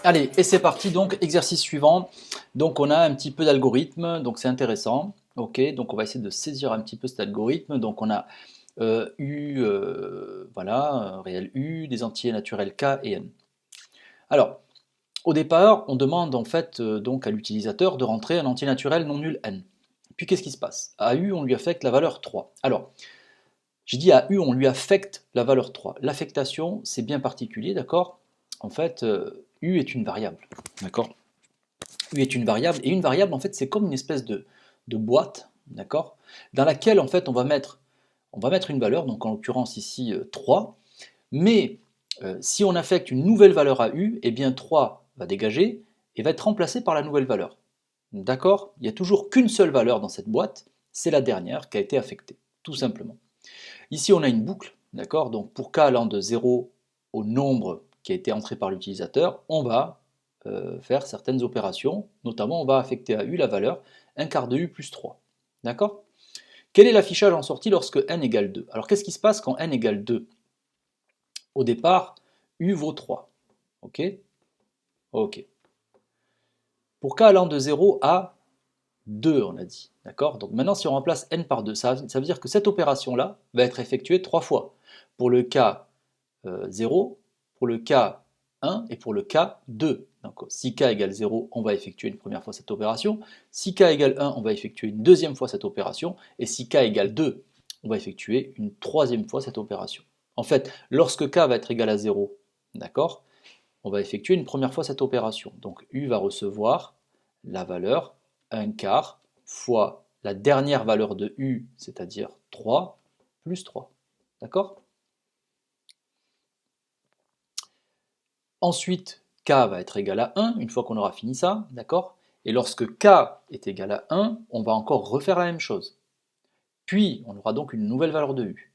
Allez, et c'est parti, donc exercice suivant. Donc on a un petit peu d'algorithme, donc c'est intéressant. Ok, donc on va essayer de saisir un petit peu cet algorithme. Donc on a U, voilà, un réel U, des entiers naturels K et N. Alors, au départ, on demande en fait donc à l'utilisateur de rentrer un entier naturel non nul N. Puis qu'est-ce qui se passe? À U, on lui affecte la valeur 3. Alors, j'ai dit à U, on lui affecte la valeur 3. L'affectation, c'est bien particulier, d'accord? En fait, U est une variable, d'accord? U est une variable, et une variable, en fait, c'est comme une espèce de boîte, d'accord? Dans laquelle, en fait, on va mettre une valeur, donc en l'occurrence ici 3, mais si on affecte une nouvelle valeur à U, eh bien 3 va dégager et va être remplacé par la nouvelle valeur. D'accord? Il n'y a toujours qu'une seule valeur dans cette boîte, c'est la dernière qui a été affectée, tout simplement. Ici, on a une boucle, d'accord? Donc pour k allant de 0 au nombre qui a été entré par l'utilisateur, on va faire certaines opérations, notamment on va affecter à U la valeur 1 quart de U plus 3. D'accord? Quel est l'affichage en sortie lorsque n égale 2? Alors qu'est-ce qui se passe quand n égale 2? Au départ, U vaut 3. Ok? Ok. Pour k allant de 0 à 2, on a dit. D'accord? Donc maintenant, si on remplace n par 2, ça veut dire que cette opération-là va être effectuée 3 fois. Pour le cas 0, pour le cas 1 et pour le cas 2. Donc si k égale 0, on va effectuer une première fois cette opération. Si k égale 1, on va effectuer une deuxième fois cette opération. Et si k égale 2, on va effectuer une troisième fois cette opération. En fait, lorsque k va être égal à 0, d'accord, on va effectuer une première fois cette opération. Donc U va recevoir la valeur 1 quart fois la dernière valeur de U, c'est-à-dire 3, plus 3. D'accord? Ensuite, k va être égal à 1, une fois qu'on aura fini ça, d'accord? Et lorsque k est égal à 1, on va encore refaire la même chose. Puis, on aura donc une nouvelle valeur de U.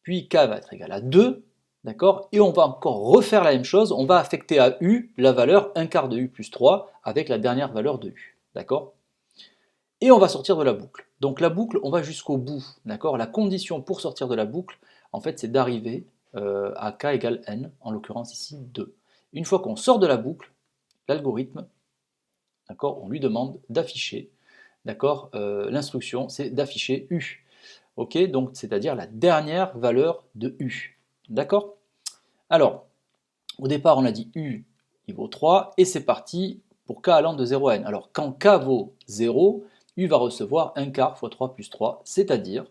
Puis k va être égal à 2, d'accord? Et on va encore refaire la même chose, on va affecter à U la valeur 1 quart de U plus 3 avec la dernière valeur de U, d'accord? Et on va sortir de la boucle. Donc la boucle, on va jusqu'au bout, d'accord? La condition pour sortir de la boucle, en fait, c'est d'arriver à k égale n, en l'occurrence ici 2. Une fois qu'on sort de la boucle, l'algorithme, d'accord, on lui demande d'afficher, d'accord, l'instruction c'est d'afficher U, ok, donc c'est-à-dire la dernière valeur de U, d'accord? Alors, au départ on a dit U il vaut 3, et c'est parti pour k allant de 0 à n. Alors quand k vaut 0, U va recevoir 1 quart fois 3 plus 3, c'est-à-dire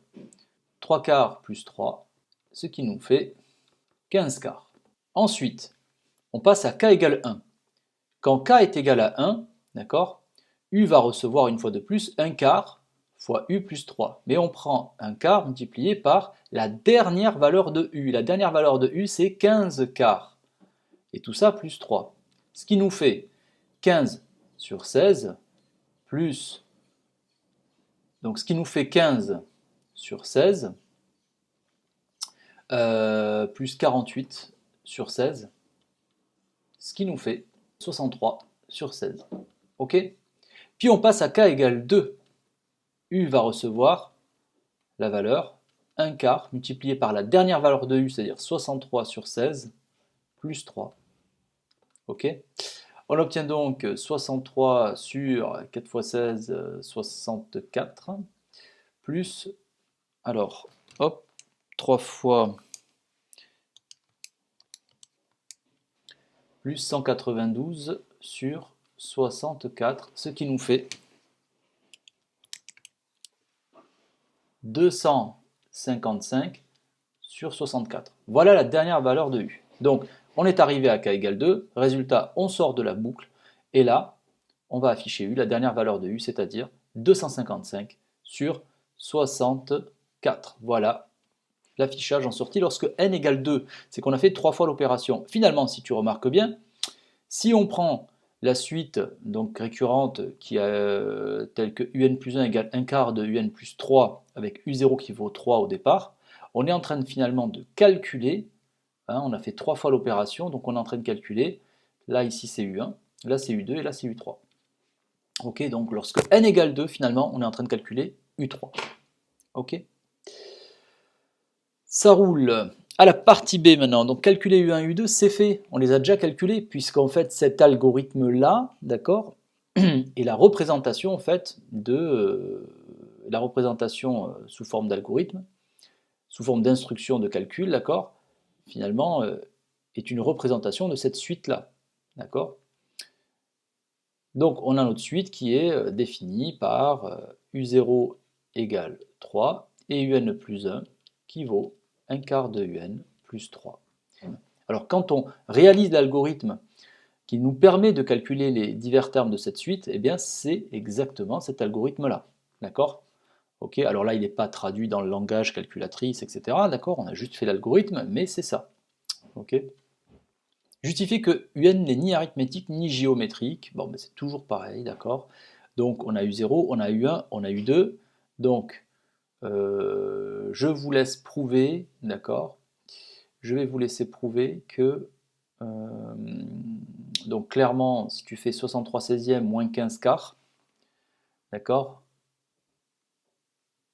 3 quarts plus 3, ce qui nous fait 15 quarts. Ensuite, on passe à k égale 1. Quand k est égal à 1, d'accord, U va recevoir une fois de plus 1 quart fois U plus 3. Mais on prend 1 quart multiplié par la dernière valeur de U. La dernière valeur de U, c'est 15 quarts. Et tout ça plus 3. Ce qui nous fait 15 sur 16 plus... Donc ce qui nous fait 15 sur 16 plus 48 sur 16, ce qui nous fait 63 sur 16. Ok? Puis on passe à k égale 2. U va recevoir la valeur 1 quart multiplié par la dernière valeur de U, c'est-à-dire 63 sur 16, plus 3. Ok? On obtient donc 63 sur 4 fois 16, 64, plus, alors, hop, 3 fois plus 192 sur 64, ce qui nous fait 255 sur 64. Voilà la dernière valeur de U. Donc, on est arrivé à k égale 2, résultat, on sort de la boucle, et là, on va afficher U, la dernière valeur de U, c'est-à-dire 255 sur 64. Voilà l'affichage en sortie lorsque n égale 2. C'est qu'on a fait 3 fois l'opération. Finalement, si tu remarques bien, si on prend la suite donc récurrente qui a telle que un plus 1 égale 1 quart de un plus 3 avec u0 qui vaut 3 au départ, on est en train finalement de calculer, hein, on a fait 3 fois l'opération, donc on est en train de calculer, là ici c'est u1, là c'est u2 et là c'est u3. Ok, donc lorsque n égale 2, finalement, on est en train de calculer U3. Ok. Ça roule. À la partie B maintenant, donc calculer U1 et U2, c'est fait. On les a déjà calculés, puisqu'en fait cet algorithme-là, d'accord, est la représentation en fait de la représentation sous forme d'algorithme, sous forme d'instruction de calcul, d'accord, finalement est une représentation de cette suite-là, d'accord. Donc on a notre suite qui est définie par U0 égale 3 et UN plus 1 qui vaut un quart de UN plus 3. Alors quand on réalise l'algorithme qui nous permet de calculer les divers termes de cette suite, eh bien c'est exactement cet algorithme-là. D'accord? Ok, alors là il n'est pas traduit dans le langage calculatrice, etc. D'accord? On a juste fait l'algorithme, mais c'est ça. Ok? Justifier que UN n'est ni arithmétique ni géométrique, bon ben c'est toujours pareil, d'accord? Donc on a U0, on a U1, on a U2, donc je vous laisse prouver, d'accord? Je vais vous laisser prouver que, donc clairement, si tu fais 63 16e moins 15 quarts, d'accord?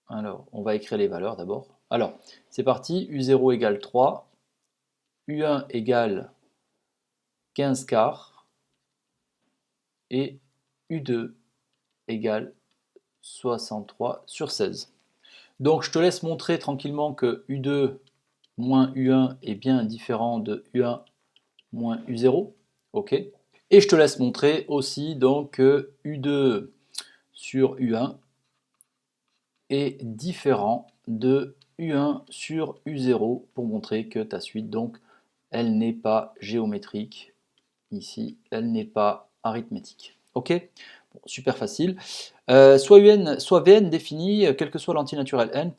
Alors, on va écrire les valeurs d'abord. Alors, c'est parti, U0 égale 3, U1 égale 15 quarts, et U2 égale 63 sur 16. Donc, je te laisse montrer tranquillement que U2 moins U1 est bien différent de U1 moins U0, ok? Et je te laisse montrer aussi donc que U2 sur U1 est différent de U1 sur U0 pour montrer que ta suite, donc, elle n'est pas géométrique ici, elle n'est pas arithmétique. Ok? Bon, super facile. Soit UN, soit Vn défini, quel que soit l'antinaturel n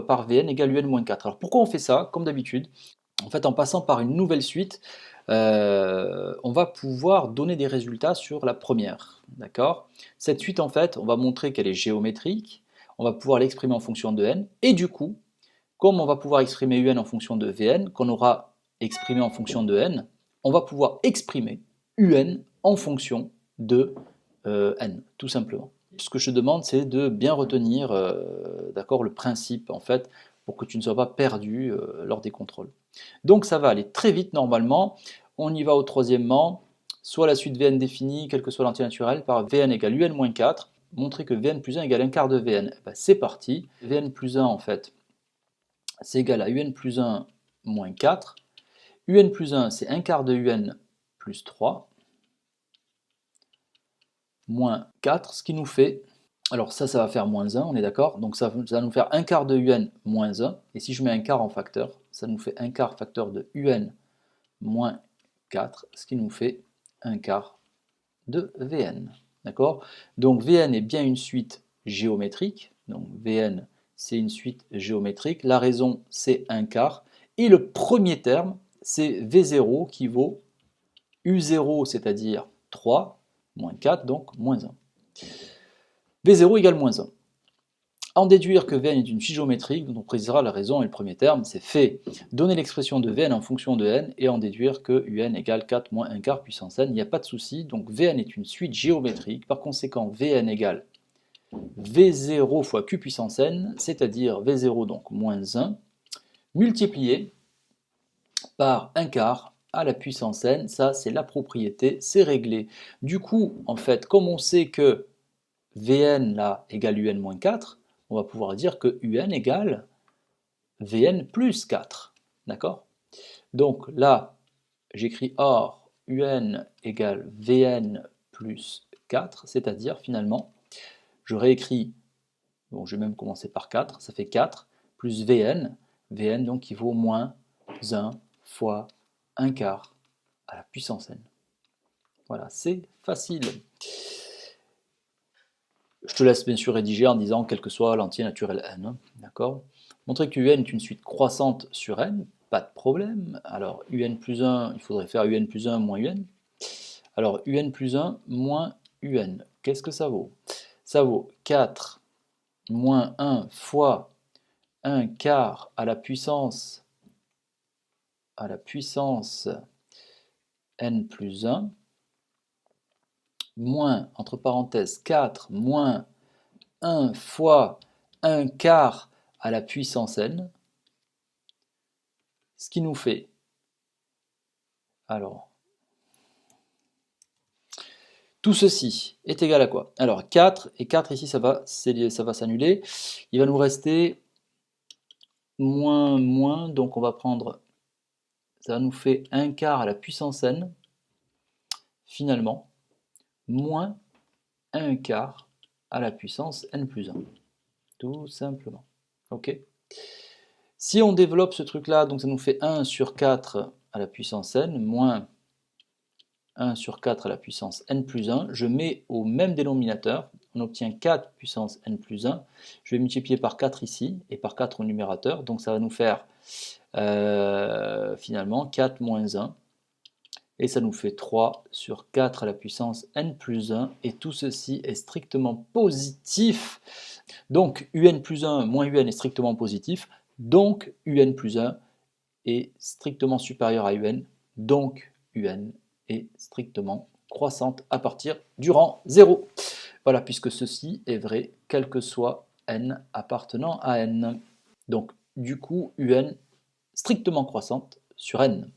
par Vn égale Un moins 4. Alors pourquoi on fait ça? Comme d'habitude, en fait, en passant par une nouvelle suite, on va pouvoir donner des résultats sur la première. D'accord? Cette suite, en fait, on va montrer qu'elle est géométrique, on va pouvoir l'exprimer en fonction de n, et du coup, comme on va pouvoir exprimer un en fonction de Vn, qu'on aura exprimé en fonction de n, on va pouvoir exprimer un en fonction de n, tout simplement. Ce que je te demande, c'est de bien retenir d'accord, le principe, en fait, pour que tu ne sois pas perdu lors des contrôles. Donc ça va aller très vite normalement. On y va au troisièmement, soit la suite Vn définie, quel que soit l'antinaturel, par Vn égale Un moins 4, montrer que Vn plus 1 égale un quart de Vn. Ben, c'est parti, Vn plus 1 en fait, c'est égal à Un plus 1 moins 4. Un plus 1, c'est un quart de Un plus 3, moins 4, ce qui nous fait, alors ça va faire moins 1, on est d'accord? Donc ça va nous faire un quart de Un moins 1, et si je mets un quart en facteur, ça nous fait un quart facteur de Un moins 4, ce qui nous fait un quart de Vn. D'accord? Donc Vn est bien une suite géométrique, donc Vn c'est une suite géométrique, la raison c'est un quart, et le premier terme c'est V0 qui vaut U0, c'est-à-dire 3, moins 4, donc moins 1. V0 égale moins 1. En déduire que Vn est une suite géométrique, dont on précisera la raison et le premier terme, c'est fait. Donner l'expression de Vn en fonction de n et en déduire que Un égale 4 moins 1 quart puissance n, il n'y a pas de souci. Donc Vn est une suite géométrique, par conséquent Vn égale V0 fois Q puissance n, c'est-à-dire V0 donc moins 1, multiplié par 1 quart à la puissance n, ça c'est la propriété, c'est réglé. Du coup, en fait, comme on sait que Vn là égale Un moins 4, on va pouvoir dire que Un égale Vn plus 4. D'accord? Donc là, j'écris or Un égale Vn plus 4, c'est-à-dire finalement, je réécris, bon, je vais même commencer par 4, ça fait 4, plus Vn donc qui vaut moins 1 fois 1 quart à la puissance n. Voilà, c'est facile. Je te laisse bien sûr rédiger en disant quel que soit l'entier naturel n, d'accord? Montrer que un est une suite croissante sur n, pas de problème. Alors un plus 1, il faudrait faire un plus 1 moins un. Alors un plus 1 moins un, qu'est-ce que ça vaut? Ça vaut 4 moins 1 fois 1 quart à la puissance n plus 1 moins, entre parenthèses, 4 moins 1 fois 1 quart à la puissance n, ce qui nous fait, alors, tout ceci est égal à quoi? Alors 4, et 4 ici ça va s'annuler, il va nous rester moins, moins, donc on va prendre, ça nous fait 1 quart à la puissance n, finalement, moins 1 quart à la puissance n plus 1, tout simplement. Ok. Si on développe ce truc-là, donc ça nous fait 1 sur 4 à la puissance n, moins 1 sur 4 à la puissance n plus 1, je mets au même dénominateur, on obtient 4 puissance n plus 1, je vais multiplier par 4 ici, et par 4 au numérateur, donc ça va nous faire finalement 4 moins 1, et ça nous fait 3 sur 4 à la puissance n plus 1, et tout ceci est strictement positif, donc un plus 1 moins un est strictement positif, donc un plus 1 est strictement supérieur à un, donc un est strictement croissante à partir du rang 0. Voilà, puisque ceci est vrai, quel que soit n appartenant à n. Donc, du coup, un strictement croissante sur n.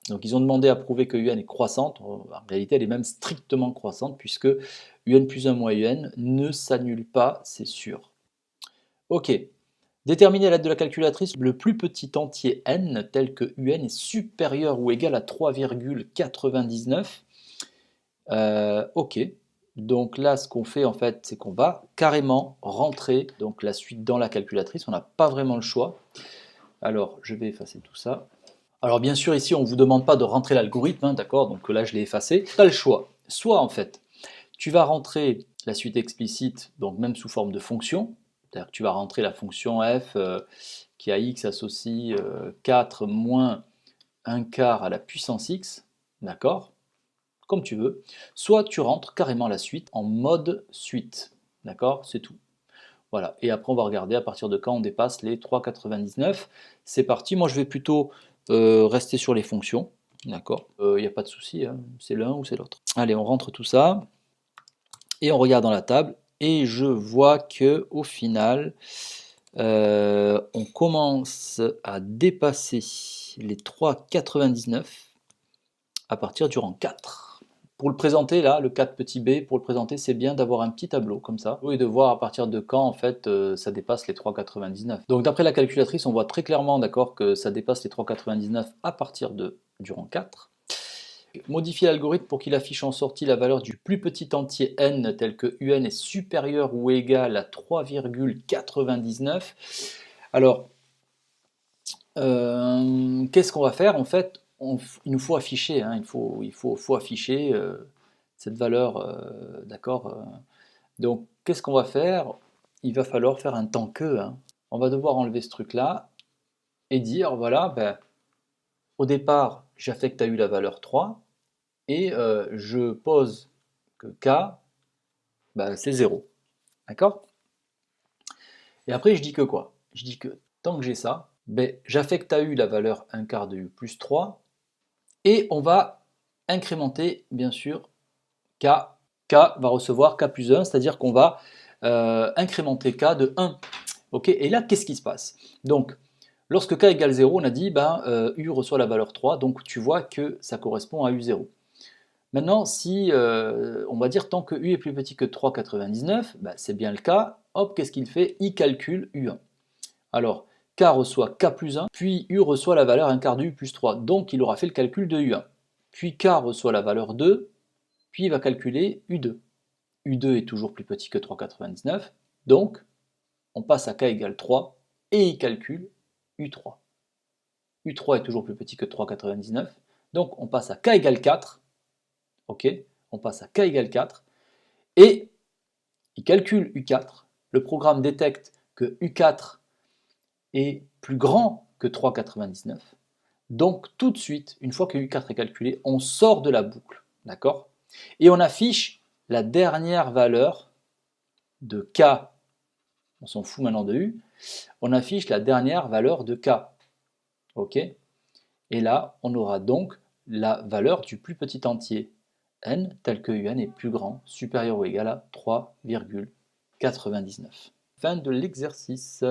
Donc, ils ont demandé à prouver que un est croissante. En réalité, elle est même strictement croissante, puisque un plus 1 moins un ne s'annule pas, c'est sûr. Ok. Déterminer à l'aide de la calculatrice le plus petit entier n tel que un est supérieur ou égal à 3,99. Ok, donc là ce qu'on fait en fait c'est qu'on va carrément rentrer donc la suite dans la calculatrice, on n'a pas vraiment le choix. Alors je vais effacer tout ça. Alors bien sûr ici on ne vous demande pas de rentrer l'algorithme, hein, d'accord, donc là je l'ai effacé. Tu as le choix, soit en fait tu vas rentrer la suite explicite, donc même sous forme de fonction, c'est-à-dire que tu vas rentrer la fonction f qui a x associe 4 moins 1 quart à la puissance x, d'accord, comme tu veux, soit tu rentres carrément la suite en mode suite, d'accord, c'est tout. Voilà, et après on va regarder à partir de quand on dépasse les 3,99. C'est parti, moi je vais plutôt rester sur les fonctions, d'accord, il n'y a pas de souci, hein, c'est l'un ou c'est l'autre. Allez, on rentre tout ça, et on regarde dans la table, et je vois que au final, on commence à dépasser les 3,99 à partir du rang 4. Pour le présenter, là, le 4 petit b, pour le présenter, c'est bien d'avoir un petit tableau comme ça, et de voir à partir de quand, en fait, ça dépasse les 3,99. Donc d'après la calculatrice, on voit très clairement, d'accord, que ça dépasse les 3,99 à partir du rang 4. Modifier l'algorithme pour qu'il affiche en sortie la valeur du plus petit entier n tel que un est supérieur ou égal à 3,99. Alors, qu'est-ce qu'on va faire? En fait, il nous faut afficher, hein, il faut afficher cette valeur, d'accord. Donc, qu'est-ce qu'on va faire? Il va falloir faire un tant que, hein. On va devoir enlever ce truc-là et dire, voilà, ben, au départ, j'affecte à u la valeur 3, et je pose que k, ben, c'est 0. D'accord? Et après, je dis que quoi? Je dis que tant que j'ai ça, ben, j'affecte à u la valeur 1 quart de u plus 3, et on va incrémenter, bien sûr, k. K va recevoir k plus 1, c'est-à-dire qu'on va incrémenter k de 1. Okay, et là, qu'est-ce qui se passe? Donc, lorsque k égale 0, on a dit ben, u reçoit la valeur 3, donc tu vois que ça correspond à u0. Maintenant, si on va dire tant que u est plus petit que 3,99, ben, c'est bien le cas. Hop, qu'est-ce qu'il fait? Il calcule u1. Alors, k reçoit k plus 1, puis u reçoit la valeur 1 quart de u plus 3, donc il aura fait le calcul de u1. Puis k reçoit la valeur 2, puis il va calculer u2. u2 est toujours plus petit que 3,99, donc on passe à k égale 3, et il calcule u3. u3 est toujours plus petit que 3,99, donc on passe à k égale 4, ok, on passe à k égale 4, et il calcule u4, le programme détecte que u4 est plus grand que 3,99, donc tout de suite, une fois que u4 est calculé, on sort de la boucle, d'accord, et on affiche la dernière valeur de k, on s'en fout maintenant de u, on affiche la dernière valeur de k, ok, et là on aura donc la valeur du plus petit entier, n tel que un est plus grand, supérieur ou égal à 3,99. Fin de l'exercice.